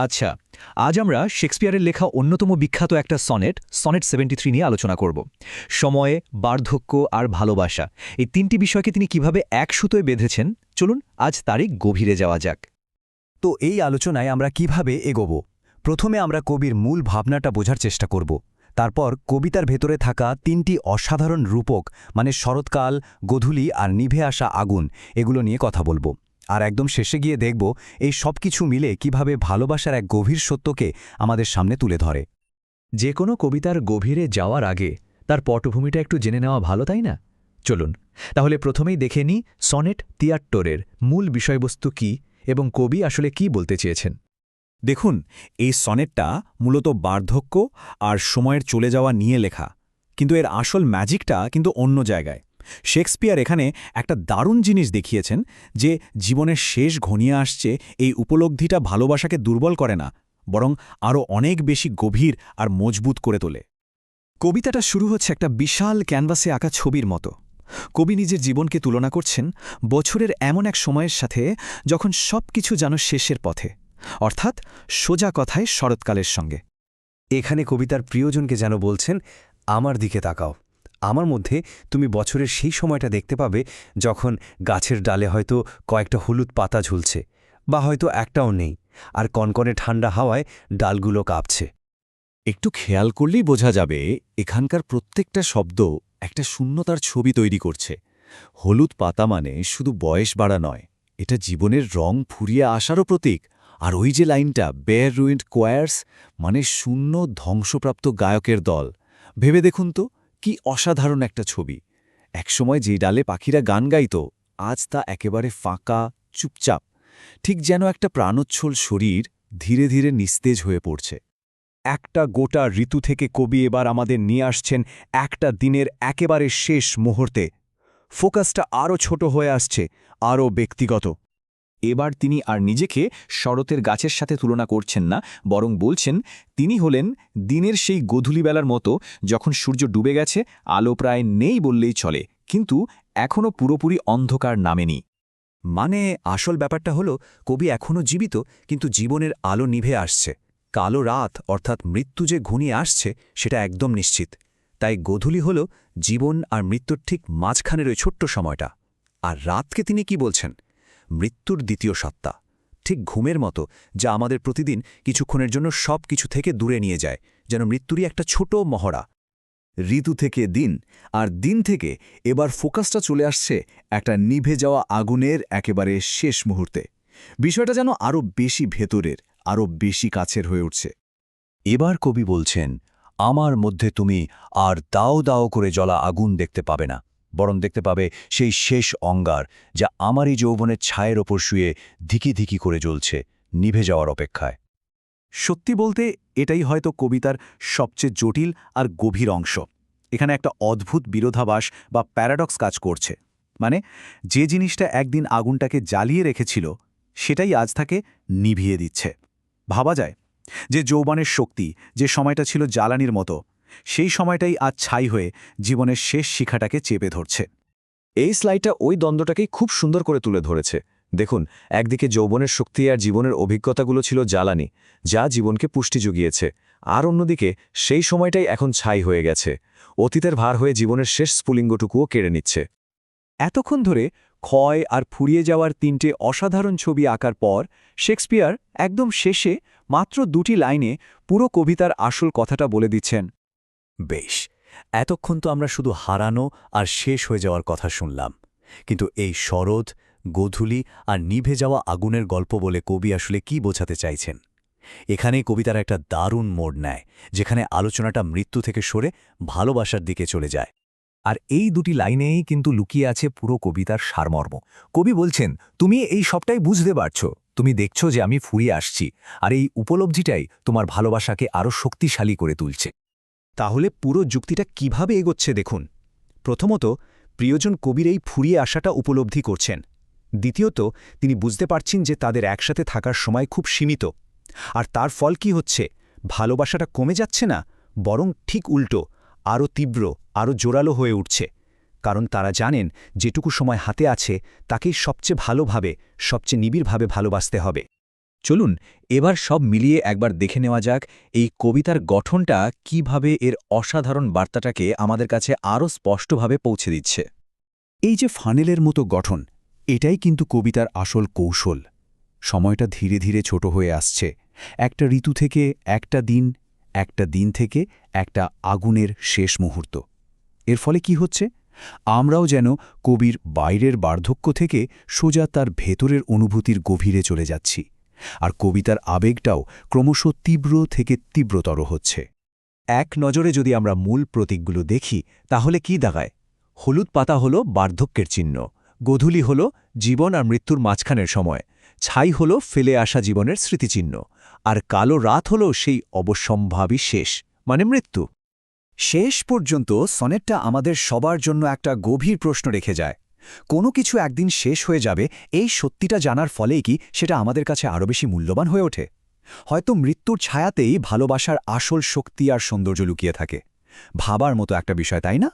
আচ্ছা, আজ আমরা শেক্সপিয়ারের লেখা অন্যতম বিখ্যাত একটা সনেট 73 নিয়ে আলোচনা করব। সময়ে, বার্ধক্য আর ভালোবাসা এই তিনটি বিষয়কে তিনি কিভাবে এক সুতোয় বেঁধেছেন, চলুন আজ তারই গভীরে যাওয়া যাক। তো এই আলোচনায় আমরা কিভাবে এগোব? প্রথমে আমরা কবির মূল ভাবনাটা বোঝার চেষ্টা করব। তারপর কবিতার ভেতরে থাকা তিনটি অসাধারণ রূপক মানে শরৎকাল, গোধূলি আর নিভে আসা আগুন এগুলো নিয়ে কথা বলবো। আর একদম শেষে গিয়ে দেখব এই সব কিছু মিলে কিভাবে ভালোবাসার এক গভীর সত্যকে আমাদের সামনে তুলে ধরে। যে কোনো কবিতার গভীরে যাওয়ার আগে তার পটভূমিটা একটু জেনে নেওয়া ভালো, তাই না? চলুন তাহলে প্রথমেই দেখে নিই সনেট 73-এর মূল বিষয়বস্তু কী এবং কবি আসলে কি বলতে চেয়েছেন। দেখুন, এই সনেটটা মূলত বার্ধক্য আর সময়ের চলে যাওয়া নিয়ে লেখা, কিন্তু এর আসল ম্যাজিকটা কিন্তু অন্য জায়গায়। শেক্সপিয়ার এখানে একটা দারুণ জিনিস দেখিয়েছেন যে জীবনের শেষ ঘনিয়ে আসছে এই উপলব্ধিটা ভালোবাসাকে দুর্বল করে না, বরং আরও অনেক বেশি গভীর আর মজবুত করে তোলে। কবিতাটা শুরু হচ্ছে একটা বিশাল ক্যানভাসে আঁকা ছবির মতো। কবি নিজের জীবনকে তুলনা করছেন বছরের এমন এক সময়ের সাথে যখন সব কিছু যেন শেষের পথে, অর্থাৎ সোজা কথায় শরৎকালের সঙ্গে। এখানে কবিতার প্রিয়জনকে যেন বলছেন, আমার দিকে তাকাও, আমার মধ্যে তুমি বছরের সেই সময়টা দেখতে পাবে যখন গাছের ডালে হয়তো কয়েকটা হলুদ পাতা ঝুলছে, বা হয়তো একটাও নেই, আর কনকনে ঠান্ডা হাওয়ায় ডালগুলো কাঁপছে। একটু খেয়াল করলেই বোঝা যাবে এখানকার প্রত্যেকটা শব্দ একটা শূন্যতার ছবি তৈরি করছে। হলুদ পাতা মানে শুধু বয়স বাড়া নয়, এটা জীবনের রং ফুরিয়ে আসারও প্রতীক। আর ওই যে লাইনটা, বেয়ার রুইন্ড কোয়ার্স, মানে শূন্য ধ্বংসপ্রাপ্ত গায়কের দল। ভেবে দেখুন তো, কি অসাধারণ একটা ছবি। একসময় যে ডালে পাখিরা গান গাইত, আজ তা একেবারে ফাঁকা, চুপচাপ, ঠিক যেন একটা প্রাণোচ্ছল শরীর ধীরে ধীরে নিস্তেজ হয়ে পড়ছে। একটা গোটা ঋতু থেকে কবি এবার আমাদের নিয়ে আসছেন একটা দিনের একেবারে শেষ মুহূর্তে। ফোকাসটা আরও ছোট হয়ে আসছে, আরও ব্যক্তিগত। এবার তিনি আর নিজেকে শরতের গাছের সাথে তুলনা করছেন না, বরং বলছেন তিনি হলেন দিনের সেই গোধূলিবেলার মতো, যখন সূর্য ডুবে গেছে, আলো প্রায় নেই বললেই চলে, কিন্তু এখনও পুরোপুরি অন্ধকার নামেনি। মানে আসল ব্যাপারটা হলো, কবি এখনও জীবিত, কিন্তু জীবনের আলো নিভে আসছে। কালো রাত অর্থাৎ মৃত্যু যে ঘনিয়ে আসছে সেটা একদম নিশ্চিত। তাই গোধূলি হল জীবন আর মৃত্যুর ঠিক মাঝখানের ওই ছোট্ট সময়টা। আর রাতকে তিনি কি বলছেন? মৃত্যুর দ্বিতীয় সত্তা, ঠিক ঘুমের মতো, যা আমাদের প্রতিদিন কিছুক্ষণের জন্য সব কিছু থেকে দূরে নিয়ে যায়, যেন মৃত্যুরই একটা ছোট মহড়া। ঋতু থেকে দিন, আর দিন থেকে এবার ফোকাসটা চলে আসছে একটা নিভে যাওয়া আগুনের একেবারে শেষ মুহূর্তে। বিষয়টা যেন আরও বেশি ভেতরের, আরও বেশি কাছের হয়ে উঠছে। এবার কবি বলছেন, আমার মধ্যে তুমি আর দাও দাও করে জ্বলা আগুন দেখতে পাবে না, বরং দেখতে পাবে সেই শেষ অঙ্গার, যা আমারই যৌবনের ছায়ের ওপর শুয়ে ধিকি ধিকি করে জ্বলছে, নিভে যাওয়ার অপেক্ষায়। সত্যি বলতে এটাই হয়তো কবিতার সবচেয়ে জটিল আর গভীর অংশ। এখানে একটা অদ্ভুত বিরোধাভাস বা প্যারাডক্স কাজ করছে। মানে যে জিনিসটা একদিন আগুনটাকে জ্বালিয়ে রেখেছিল, সেটাই আজ তাকে নিভিয়ে দিচ্ছে। ভাবা যায় যে যৌবনের শক্তি, যে সময়টা ছিল জ্বালানির মতো, সেই সময়টাই আজ ছাই হয়ে জীবনের শেষ শিখাটাকে চেপে ধরছে। এই স্লাইডটা ওই দ্বন্দ্বটাকেই খুব সুন্দর করে তুলে ধরেছে। দেখুন, একদিকে যৌবনের শক্তি আর জীবনের অভিজ্ঞতাগুলো ছিল জ্বালানি, যা জীবনকে পুষ্টি জুগিয়েছে, আর অন্যদিকে সেই সময়টাই এখন ছাই হয়ে গেছে, অতীতের ভার হয়ে জীবনের শেষ স্ফুলিঙ্গটুকুও কেড়ে নিচ্ছে। এতক্ষণ ধরে ক্ষয় আর ফুরিয়ে যাওয়ার তিনটে অসাধারণ ছবি আঁকার পর শেক্সপিয়ার একদম শেষে মাত্র দুটি লাইনে পুরো কবিতার আসল কথাটা বলে দিচ্ছেন। বেশ, এতক্ষণ তো আমরা শুধু হারানো আর শেষ হয়ে যাওয়ার কথা শুনলাম, কিন্তু এই শরৎ, গোধূলি আর নিভে যাওয়া আগুনের গল্প বলে কবি আসলে কি বোঝাতে চাইছেন? এখানেই কবিতার একটা দারুণ মোড় নেয়, যেখানে আলোচনাটা মৃত্যু থেকে সরে ভালোবাসার দিকে চলে যায়। আর এই দুটি লাইনেই কিন্তু লুকিয়ে আছে পুরো কবিতার সারমর্ম। কবি বলছেন, তুমি এই সবটাই বুঝতে পারছ, তুমি দেখছ যে আমি ফুরিয়ে আসছি, আর এই উপলব্ধিটাই তোমার ভালোবাসাকে আরও শক্তিশালী করে তুলছে। তাহলে পুরো যুক্তিটা কিভাবে এগোচ্ছে দেখুন। প্রথমত, প্রিয়জন কবির এই ফুরিয়ে আসাটা উপলব্ধি করছেন। দ্বিতীয়ত, তিনি বুঝতে পারছেন যে তাদের একসাথে থাকার সময় খুব সীমিত। আর তার ফল কি হচ্ছে? ভালোবাসাটা কমে যাচ্ছে না, বরং ঠিক উল্টো, আরও তীব্র, আরও জোরালো হয়ে উঠছে। কারণ তারা জানেন যেটুকু সময় হাতে আছে তাকেই সবচেয়ে ভালোভাবে, সবচেয়ে নিবিড়ভাবে ভালোবাসতে হবে। চলুন এবার সব মিলিয়ে একবার দেখে নেওয়া যাক এই কবিতার গঠনটা কিভাবে এর অসাধারণ বার্তাটাকে আমাদের কাছে আরও স্পষ্টভাবে পৌঁছে দিচ্ছে। এই যে ফানেলের মতো গঠন, এটাই কিন্তু কবিতার আসল কৌশল। সময়টা ধীরে ধীরে ছোট হয়ে আসছে, একটা ঋতু থেকে একটা দিন থেকে একটা আগুনের শেষ মুহূর্ত। এর ফলে কি হচ্ছে? আমরাও যেন কবির বাইরের বার্ধক্য থেকে সোজা তার ভেতরের অনুভূতির গভীরে চলে যাচ্ছি, আর কবিতার আবেগটাও ক্রমশ তীব্র থেকে তীব্রতর হচ্ছে। এক নজরে যদি আমরা মূল প্রতীকগুলো দেখি তাহলে কি দাগায়? হলুদ পাতা হল বার্ধক্যের চিহ্ন, গোধূলি হল জীবন আর মৃত্যুর মাঝখানের সময়, ছাই হল ফেলে আসা জীবনের স্মৃতিচিহ্ন, আর কালো রাত হল সেই অবশ্যম্ভাবী শেষ, মানে মৃত্যু। শেষ পর্যন্ত সনেটটা আমাদের সবার জন্য একটা গভীর প্রশ্ন রেখে যায়। কোনো কিছু একদিন শেষ হয়ে যাবে, এই সত্যিটা জানার ফলেই কি সেটা আমাদের কাছে আরও বেশি মূল্যবান হয়ে ওঠে? হয়তো মৃত্যুর ছায়াতেই ভালোবাসার আসল শক্তি আর সৌন্দর্য লুকিয়ে থাকে। ভাবার মতো একটা বিষয়, তাই না?